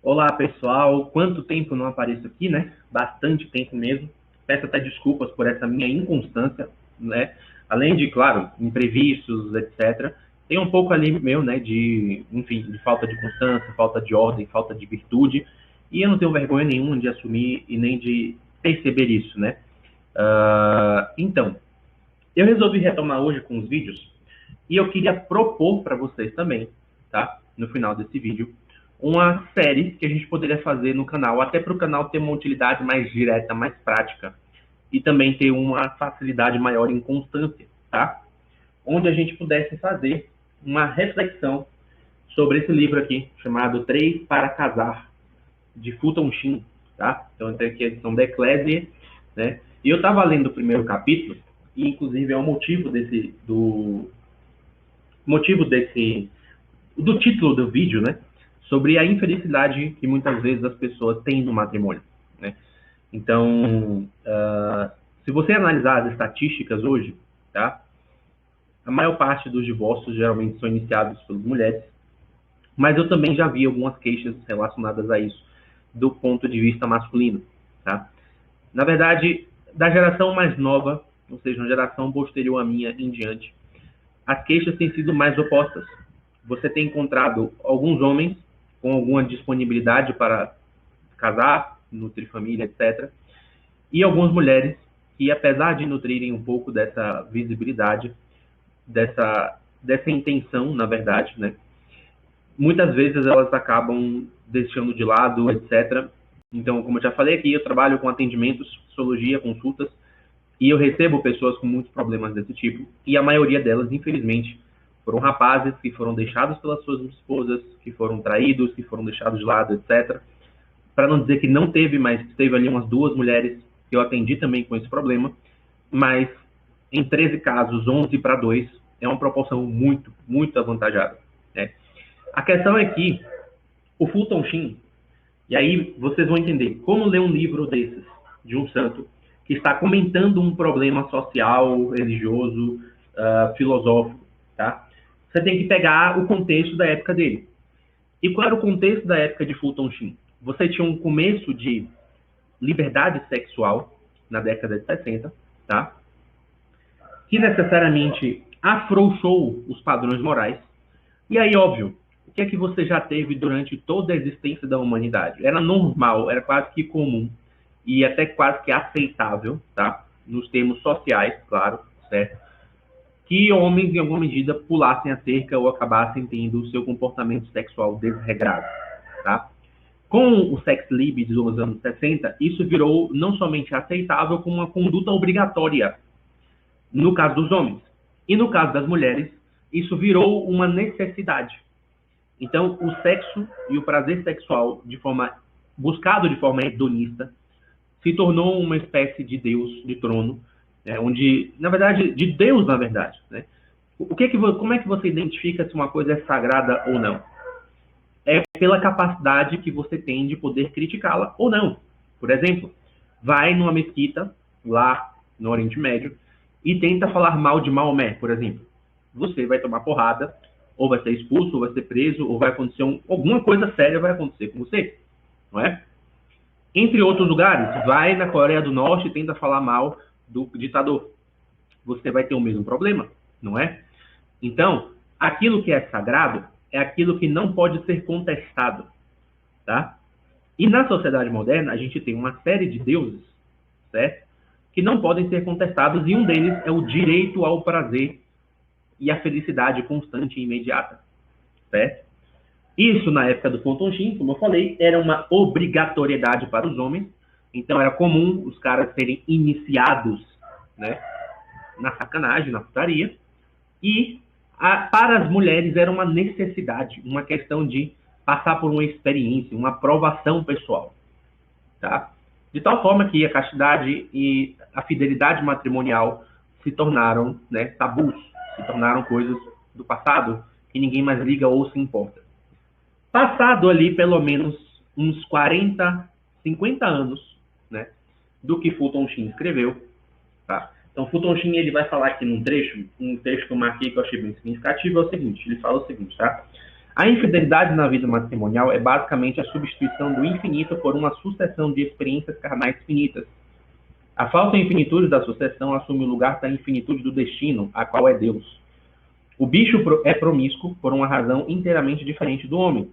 Olá, pessoal. Quanto tempo não apareço aqui, né? Bastante tempo mesmo. Peço até desculpas por essa minha inconstância, né? Além de, claro, imprevistos, etc. Tem um pouco ali meu, né, enfim, de falta de constância, falta de ordem, falta de virtude. E eu não tenho vergonha nenhuma de assumir e nem de perceber isso, né? Então, eu resolvi retomar hoje com os vídeos e eu queria propor para vocês também, tá? No final desse vídeo, uma série que a gente poderia fazer no canal, até para o canal ter uma utilidade mais direta, mais prática, e também ter uma facilidade maior em constância, tá? Onde a gente pudesse fazer uma reflexão sobre esse livro aqui, chamado Três para Casar, de Fulton Sheen, tá? Então tem aqui a edição da Ecclesia, né? E eu estava lendo o primeiro capítulo, e inclusive é o do título do vídeo, né? Sobre a infelicidade que muitas vezes as pessoas têm no matrimônio, né? Então, se você analisar as estatísticas hoje, tá? A maior parte dos divórcios geralmente são iniciados pelas mulheres, mas eu também já vi algumas queixas relacionadas a isso do ponto de vista masculino, tá? Na verdade, da geração mais nova, ou seja, uma geração posterior à minha em diante, as queixas têm sido mais opostas. Você tem encontrado alguns homens com alguma disponibilidade para casar, nutrir família, etc. E algumas mulheres que, apesar de nutrirem um pouco dessa visibilidade, dessa intenção, na verdade, né, muitas vezes elas acabam deixando de lado, etc. Então, como eu já falei aqui, eu trabalho com atendimentos, psicologia, consultas, e eu recebo pessoas com muitos problemas desse tipo, e a maioria delas, infelizmente, foram rapazes que foram deixados pelas suas esposas, que foram traídos, que foram deixados de lado, etc. Para não dizer que não teve, mas teve ali umas 2 mulheres que eu atendi também com esse problema, mas em 13 casos, 11 para 2, é uma proporção muito, muito avantajada, né? A questão é que o Fulton Sheen, e aí vocês vão entender como ler um livro desses, de um santo, que está comentando um problema social, religioso, filosófico, tá? Você tem que pegar o contexto da época dele. E qual era o contexto da época de Fulton Sheen? Você tinha um começo de liberdade sexual na década de 60, tá? Que necessariamente afrouxou os padrões morais. E aí, óbvio, o que é que você já teve durante toda a existência da humanidade? Era normal, era quase que comum e até quase que aceitável, tá? Nos termos sociais, claro, certo? Que homens, em alguma medida, pulassem a cerca ou acabassem tendo o seu comportamento sexual desregrado, tá? Com o sex lib dos anos 60, isso virou não somente aceitável, como uma conduta obrigatória, no caso dos homens. E no caso das mulheres, isso virou uma necessidade. Então, o sexo e o prazer sexual, buscado de forma hedonista, se tornou uma espécie de Deus, de trono, onde, na verdade, de Deus, na verdade, né? Como é que você identifica se uma coisa é sagrada ou não? É pela capacidade que você tem de poder criticá-la ou não. Por exemplo, vai numa mesquita, lá no Oriente Médio, e tenta falar mal de Maomé, por exemplo. Você vai tomar porrada, ou vai ser expulso, ou vai ser preso, ou vai acontecer alguma coisa séria vai acontecer com você, não é? Entre outros lugares, vai na Coreia do Norte e tenta falar mal do ditador. Você vai ter o mesmo problema, não é? Então, aquilo que é sagrado é aquilo que não pode ser contestado, tá? E na sociedade moderna, a gente tem uma série de deuses, certo? Que não podem ser contestados, e um deles é o direito ao prazer e à felicidade constante e imediata, certo? Isso, na época do Fulton Sheen, como eu falei, era uma obrigatoriedade para os homens. Então, era comum os caras serem iniciados, né, na sacanagem, na putaria. E para as mulheres era uma necessidade, uma questão de passar por uma experiência, uma aprovação pessoal, tá? De tal forma que a castidade e a fidelidade matrimonial se tornaram, né, tabus, se tornaram coisas do passado que ninguém mais liga ou se importa. Passado ali pelo menos uns 40, 50 anos, né, do que Fulton Sheen escreveu, tá? Então, Fulton Sheen, ele vai falar aqui num trecho, um texto que eu marquei que eu achei bem significativo, é o seguinte, ele fala o seguinte, tá? A infidelidade na vida matrimonial é basicamente a substituição do infinito por uma sucessão de experiências carnais finitas. A falsa infinitude da sucessão assume o lugar da infinitude do destino, a qual é Deus. O bicho é promíscuo por uma razão inteiramente diferente do homem.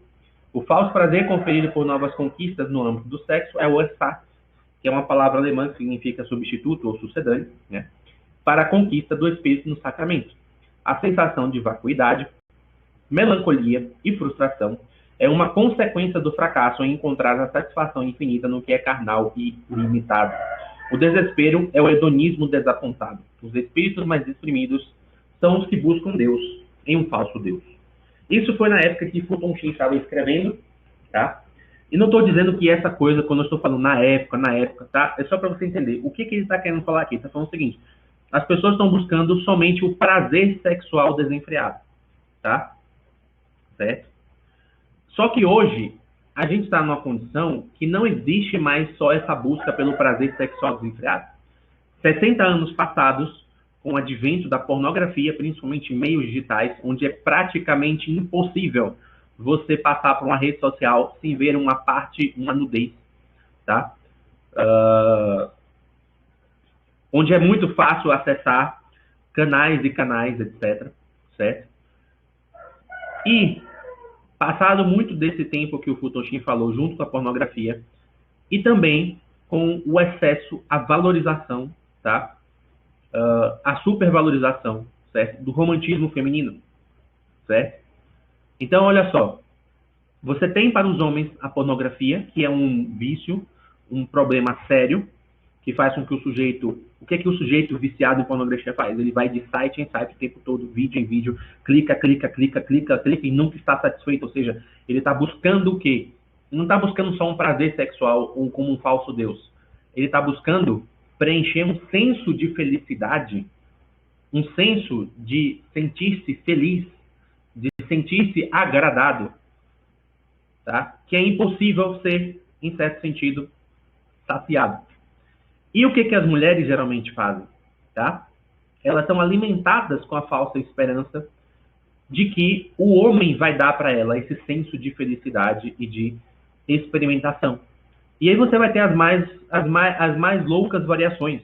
O falso prazer conferido por novas conquistas no âmbito do sexo é o Ersatz, que é uma palavra alemã que significa substituto ou sucedâneo, né, para a conquista do espírito no sacramento. A sensação de vacuidade, melancolia e frustração é uma consequência do fracasso em encontrar a satisfação infinita no que é carnal e limitado. O desespero é o hedonismo desapontado. Os espíritos mais exprimidos são os que buscam Deus em um falso Deus. Isso foi na época que Fulton Sheen estava escrevendo, tá? E não estou dizendo que essa coisa, quando eu estou falando na época, tá? É só para você entender. O que ele está querendo falar aqui? Ele está falando o seguinte: as pessoas estão buscando somente o prazer sexual desenfreado, tá? Certo? Só que hoje, a gente está numa condição que não existe mais só essa busca pelo prazer sexual desenfreado. 60 anos passados, com o advento da pornografia, principalmente em meios digitais, onde é praticamente impossível você passar por uma rede social sem ver uma nudez, tá? Onde é muito fácil acessar canais e canais, etc. Certo? E, passado muito desse tempo que o Fulton Sheen falou, junto com a pornografia, e também com o excesso, a valorização, tá? A supervalorização, certo? Do romantismo feminino, certo? Então, olha só, você tem para os homens a pornografia, que é um vício, um problema sério, que faz com que o sujeito... O que é que o sujeito viciado em pornografia faz? Ele vai de site em site o tempo todo, vídeo em vídeo, clica e nunca está satisfeito. Ou seja, ele está buscando o quê? Não está buscando só um prazer sexual ou como um falso Deus. Ele está buscando preencher um senso de felicidade, um senso de sentir-se feliz, de sentir-se agradado, tá? Que é impossível ser, em certo sentido, saciado. E o que as mulheres geralmente fazem? Tá? Elas são alimentadas com a falsa esperança de que o homem vai dar para ela esse senso de felicidade e de experimentação. E aí você vai ter as mais loucas variações.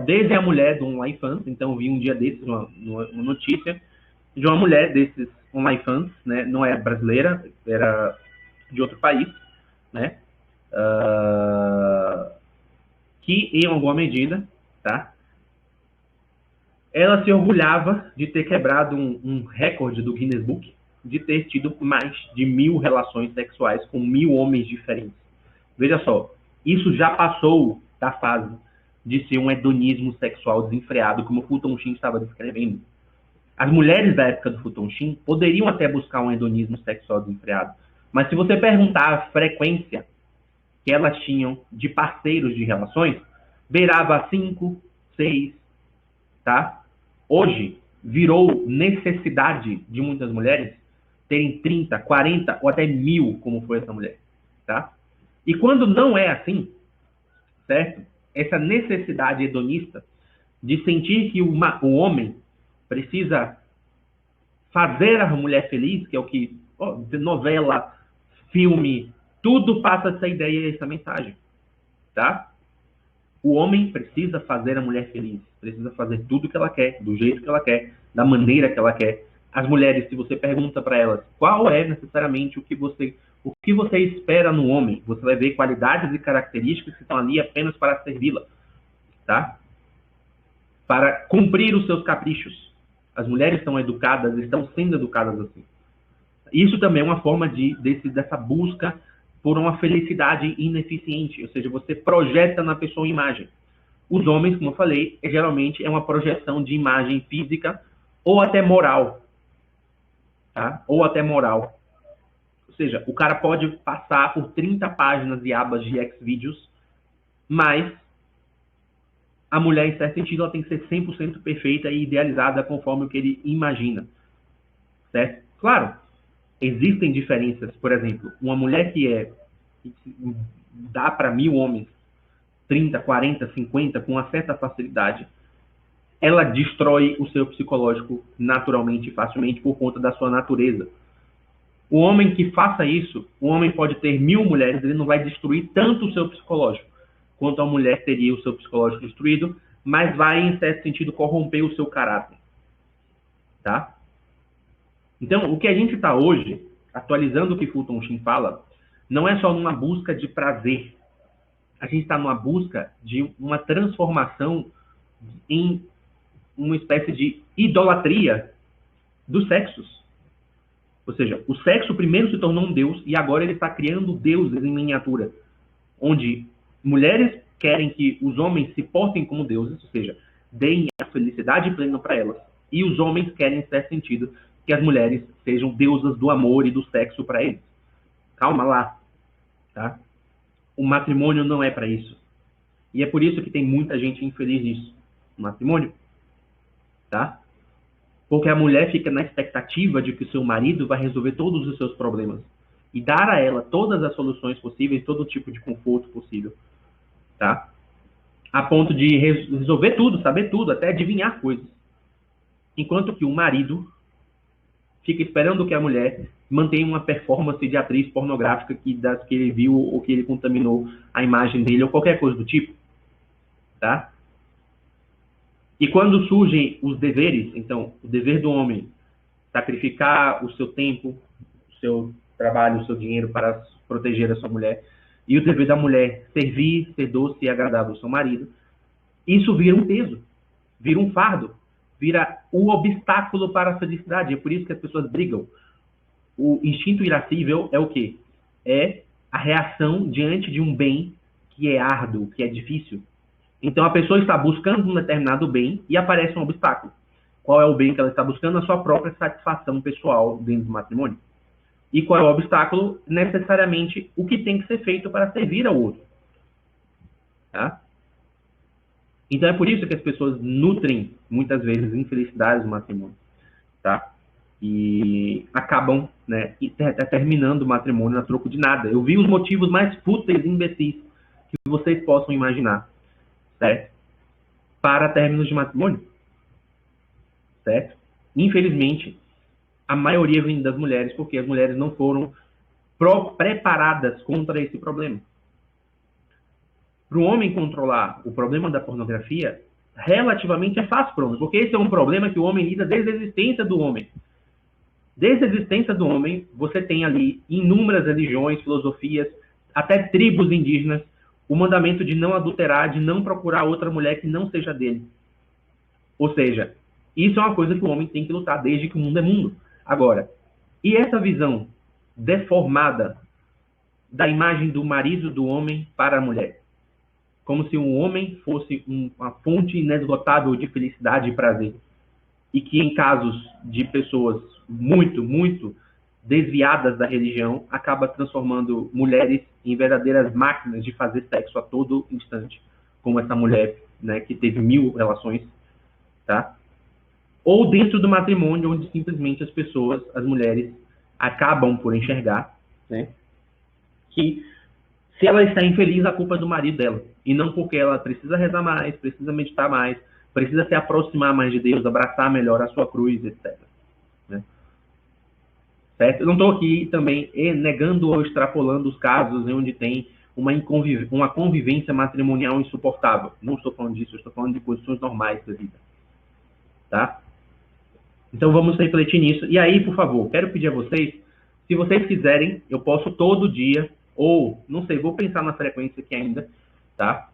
Desde a mulher do OnlyFans, então eu vi um dia desses uma notícia de uma mulher desses OnlyFans, né? Não é brasileira, era de outro país, né? Que em alguma medida, tá? Ela se orgulhava de ter quebrado um recorde do Guinness Book, de ter tido mais de 1000 relações sexuais com 1000 homens diferentes. Veja só, isso já passou da fase de ser um hedonismo sexual desenfreado, como o Fulton Sheen estava descrevendo. As mulheres da época do Fulton Sheen poderiam até buscar um hedonismo sexual desenfreado, mas se você perguntar a frequência que elas tinham de parceiros de relações, beirava 5, 6, tá? Hoje, virou necessidade de muitas mulheres terem 30, 40 ou até 1000, como foi essa mulher, tá? E quando não é assim, certo? Essa necessidade hedonista de sentir que o homem precisa fazer a mulher feliz, que é o que novela, filme, tudo passa essa ideia, essa mensagem, tá? O homem precisa fazer a mulher feliz, precisa fazer tudo que ela quer, do jeito que ela quer, da maneira que ela quer. As mulheres, se você pergunta para elas qual é necessariamente o que você espera no homem, você vai ver qualidades e características que estão ali apenas para servi-la, tá? Para cumprir os seus caprichos. As mulheres são educadas, estão sendo educadas assim. Isso também é uma forma dessa busca por uma felicidade ineficiente, ou seja, você projeta na pessoa uma imagem. Os homens, como eu falei, geralmente é uma projeção de imagem física ou até moral, tá? Ou até moral. Ou seja, o cara pode passar por 30 páginas e abas de Xvideos, mas a mulher, em certo sentido, ela tem que ser 100% perfeita e idealizada conforme o que ele imagina, certo? Claro, existem diferenças. Por exemplo, uma mulher que dá para 1000 homens 30, 40, 50 com uma certa facilidade, ela destrói o seu psicológico naturalmente e facilmente por conta da sua natureza. O homem que faça isso, o homem pode ter 1000 mulheres, ele não vai destruir tanto o seu psicológico quanto a mulher teria o seu psicológico destruído, mas vai, em certo sentido, corromper o seu caráter. Tá? Então, o que a gente está hoje, atualizando o que Fulton Sheen fala, não é só numa busca de prazer. A gente está numa busca de uma transformação em uma espécie de idolatria dos sexos. Ou seja, o sexo primeiro se tornou um deus e agora ele está criando deuses em miniatura, onde mulheres querem que os homens se portem como deuses, ou seja, deem a felicidade plena para elas, e os homens querem, em certo sentido, que as mulheres sejam deusas do amor e do sexo para eles. Calma lá, tá? O matrimônio não é para isso. E é por isso que tem muita gente infeliz nisso, no matrimônio, tá? Porque a mulher fica na expectativa de que o seu marido vai resolver todos os seus problemas e dar a ela todas as soluções possíveis, todo tipo de conforto possível, tá? A ponto de resolver tudo, saber tudo, até adivinhar coisas. Enquanto que o marido fica esperando que a mulher mantenha uma performance de atriz pornográfica das que ele viu ou que ele contaminou a imagem dele ou qualquer coisa do tipo, tá? E quando surgem os deveres, então, o dever do homem, sacrificar o seu tempo, o seu trabalho, o seu dinheiro para proteger a sua mulher, e o dever da mulher, servir, ser doce e agradável ao seu marido, isso vira um peso, vira um fardo, vira o obstáculo para a felicidade. É por isso que as pessoas brigam. O instinto irascível é o quê? É a reação diante de um bem que é árduo, que é difícil. Então, a pessoa está buscando um determinado bem e aparece um obstáculo. Qual é o bem que ela está buscando? A sua própria satisfação pessoal dentro do matrimônio. E qual é o obstáculo? Necessariamente o que tem que ser feito para servir ao outro. Tá? Então, é por isso que as pessoas nutrem, muitas vezes, infelicidades no matrimônio. Tá? E acabam, né, terminando o matrimônio a troco de nada. Eu vi os motivos mais fúteis e imbecis que vocês possam imaginar. Certo? Para términos de matrimônio. Certo? Infelizmente, a maioria vem das mulheres, porque as mulheres não foram preparadas contra esse problema. Para o homem controlar o problema da pornografia, relativamente é fácil para o homem, porque esse é um problema que o homem lida desde a existência do homem. Desde a existência do homem, você tem ali inúmeras religiões, filosofias, até tribos indígenas, o mandamento de não adulterar, de não procurar outra mulher que não seja dele. Ou seja, isso é uma coisa que o homem tem que lutar desde que o mundo é mundo. Agora, e essa visão deformada da imagem do marido do homem para a mulher? Como se um homem fosse uma fonte inesgotável de felicidade e prazer. E que em casos de pessoas muito, muito desviadas da religião, acaba transformando mulheres em verdadeiras máquinas de fazer sexo a todo instante, como essa mulher, né, que teve 1000 relações, tá? Ou dentro do matrimônio, onde simplesmente as pessoas, as mulheres, acabam por enxergar, né, que se ela está infeliz, a culpa é do marido dela, e não porque ela precisa rezar mais, precisa meditar mais, precisa se aproximar mais de Deus, abraçar melhor a sua cruz, etc. Né? Certo? Eu não estou aqui também negando ou extrapolando os casos onde tem uma convivência matrimonial insuportável. Não estou falando disso, eu estou falando de posições normais da vida. Tá? Então vamos refletir nisso. E aí, por favor, quero pedir a vocês, se vocês quiserem, eu posso todo dia, ou, não sei, vou pensar na frequência aqui ainda, tá?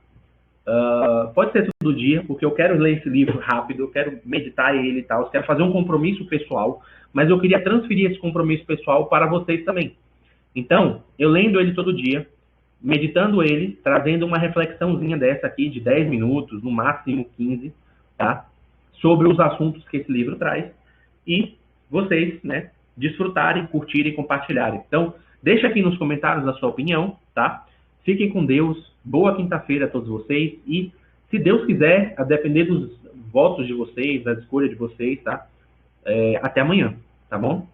Pode ser todo dia, porque eu quero ler esse livro rápido, eu quero meditar ele e tal, eu quero fazer um compromisso pessoal, mas eu queria transferir esse compromisso pessoal para vocês também. Então, eu lendo ele todo dia, meditando ele, trazendo uma reflexãozinha dessa aqui, de 10 minutos, no máximo 15, tá? Sobre os assuntos que esse livro traz, e vocês, né, desfrutarem, curtirem e compartilharem. Então, deixa aqui nos comentários a sua opinião, tá? Fiquem com Deus, boa quinta-feira a todos vocês, e se Deus quiser, a depender dos votos de vocês, da escolha de vocês, tá? Até amanhã, tá bom?